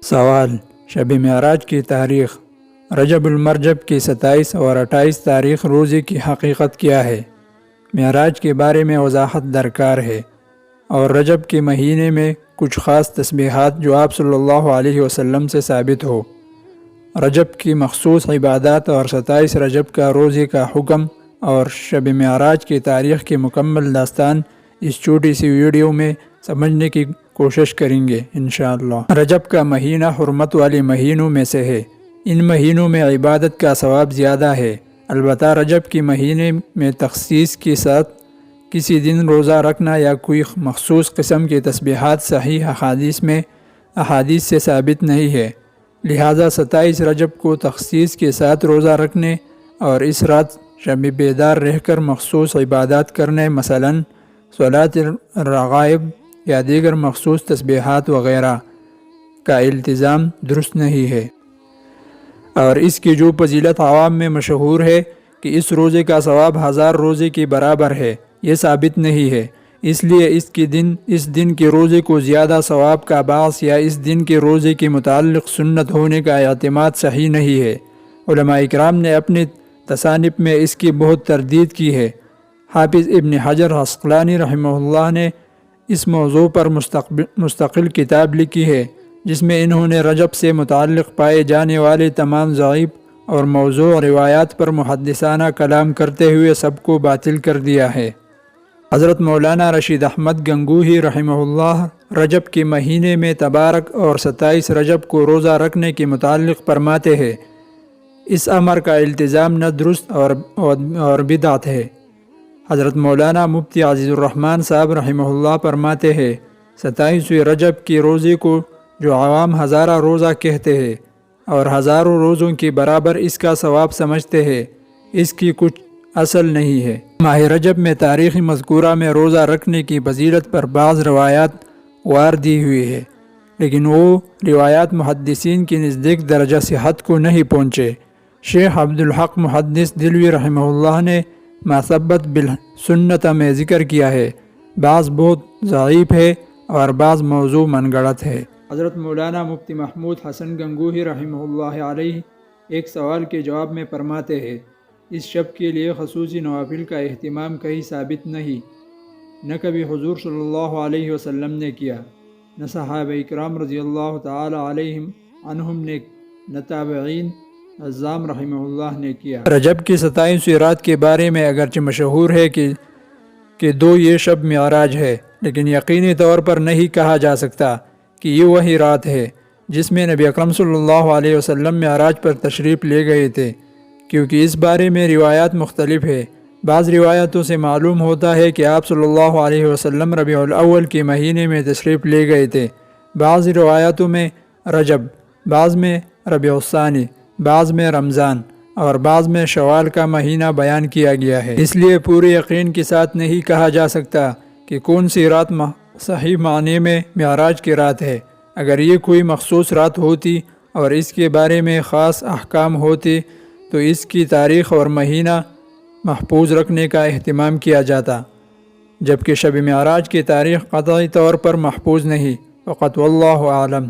سوال: شب معراج کی تاریخ رجب المرجب کی 27 اور 28 تاریخ روزے کی حقیقت کیا ہے؟ معراج کے بارے میں وضاحت درکار ہے، اور رجب کے مہینے میں کچھ خاص تسبیحات جو آپ صلی اللہ علیہ وسلم سے ثابت ہو، رجب کی مخصوص عبادات اور 27 رجب کا روزے کا حکم اور شب معراج کی تاریخ کی مکمل داستان اس چھوٹی سی ویڈیو میں سمجھنے کی کوشش کریں گے انشاءاللہ۔ رجب کا مہینہ حرمت والے مہینوں میں سے ہے۔ ان مہینوں میں عبادت کا ثواب زیادہ ہے، البتہ رجب کے مہینے میں تخصیص کے ساتھ کسی دن روزہ رکھنا یا کوئی مخصوص قسم کی تسبیحات صحیح احادیث سے ثابت نہیں ہے، لہذا 27 رجب کو تخصیص کے ساتھ روزہ رکھنے اور اس رات شب بیدار رہ کر مخصوص عبادات کرنے، مثلاً صلاۃ الرغائب یا دیگر مخصوص تسبیحات وغیرہ کا التزام درست نہیں ہے، اور اس کی جو فضیلت عوام میں مشہور ہے کہ اس روزے کا ثواب 1000 روزے کے برابر ہے، یہ ثابت نہیں ہے۔ اس لیے اس دن کے روزے کو زیادہ ثواب کا باعث یا اس دن کے روزے کے متعلق سنت ہونے کا اعتماد صحیح نہیں ہے۔ علماء اکرام نے اپنے تصانیف میں اس کی بہت تردید کی ہے۔ حافظ ابن حجر عسقلانی رحمہ اللہ نے اس موضوع پر مستقل کتاب لکھی ہے، جس میں انہوں نے رجب سے متعلق پائے جانے والے تمام ضعیف اور موضوع روایات پر محدثانہ کلام کرتے ہوئے سب کو باطل کر دیا ہے۔ حضرت مولانا رشید احمد گنگوہی رحمہ اللہ رجب کے مہینے میں تبارک اور 27 رجب کو روزہ رکھنے کے متعلق فرماتے ہیں، اس امر کا التزام نہ درست اور بدعت ہے۔ حضرت مولانا مفتی عزیز الرحمن صاحب رحمہ اللہ فرماتے ہیں، 27 رجب کے روزے کو جو عوام ہزارہ روزہ کہتے ہیں اور ہزاروں روزوں کے برابر اس کا ثواب سمجھتے ہیں، اس کی کچھ اصل نہیں ہے۔ ماہ رجب میں تاریخی مذکورہ میں روزہ رکھنے کی فضیلت پر بعض روایات وارد ہوئی ہے، لیکن وہ روایات محدثین کے نزدیک درجہ صحت کو نہیں پہنچے۔ شیخ عبدالحق محدث دلوی رحمہ اللہ نے ما ثبت بالسنت میں ذکر کیا ہے، بعض بہت ضعیف ہے اور بعض موضوع من گڑت ہے۔ حضرت مولانا مفتی محمود حسن گنگوہی رحمہ اللہ علیہ ایک سوال کے جواب میں فرماتے ہیں، اس شب کے لیے خصوصی نوافل کا اہتمام کہیں ثابت نہیں، نہ کبھی حضور صلی اللہ علیہ وسلم نے کیا، نہ صحابہ اکرام رضی اللہ تعالی عنہم نے، نہ تابعین عظام رحمہ اللہ نے کیا۔ رجب کی 27 رات کے بارے میں اگرچہ مشہور ہے کہ یہ شب معراج ہے، لیکن یقینی طور پر نہیں کہا جا سکتا کہ یہ وہی رات ہے جس میں نبی اکرم صلی اللہ علیہ وسلم معراج پر تشریف لے گئے تھے، کیونکہ اس بارے میں روایات مختلف ہے۔ بعض روایتوں سے معلوم ہوتا ہے کہ آپ صلی اللہ علیہ وسلم ربیع الاول کے مہینے میں تشریف لے گئے تھے، بعض روایتوں میں رجب، بعض میں ربیع الثانی، بعض میں رمضان اور بعض میں شوال کا مہینہ بیان کیا گیا ہے۔ اس لیے پورے یقین کے ساتھ نہیں کہا جا سکتا کہ کون سی رات صحیح معنی میں معراج کی رات ہے۔ اگر یہ کوئی مخصوص رات ہوتی اور اس کے بارے میں خاص احکام ہوتے تو اس کی تاریخ اور مہینہ محفوظ رکھنے کا اہتمام کیا جاتا، جبکہ شب معراج کی تاریخ قطعی طور پر محفوظ نہیں۔ وقت واللہ اعلم۔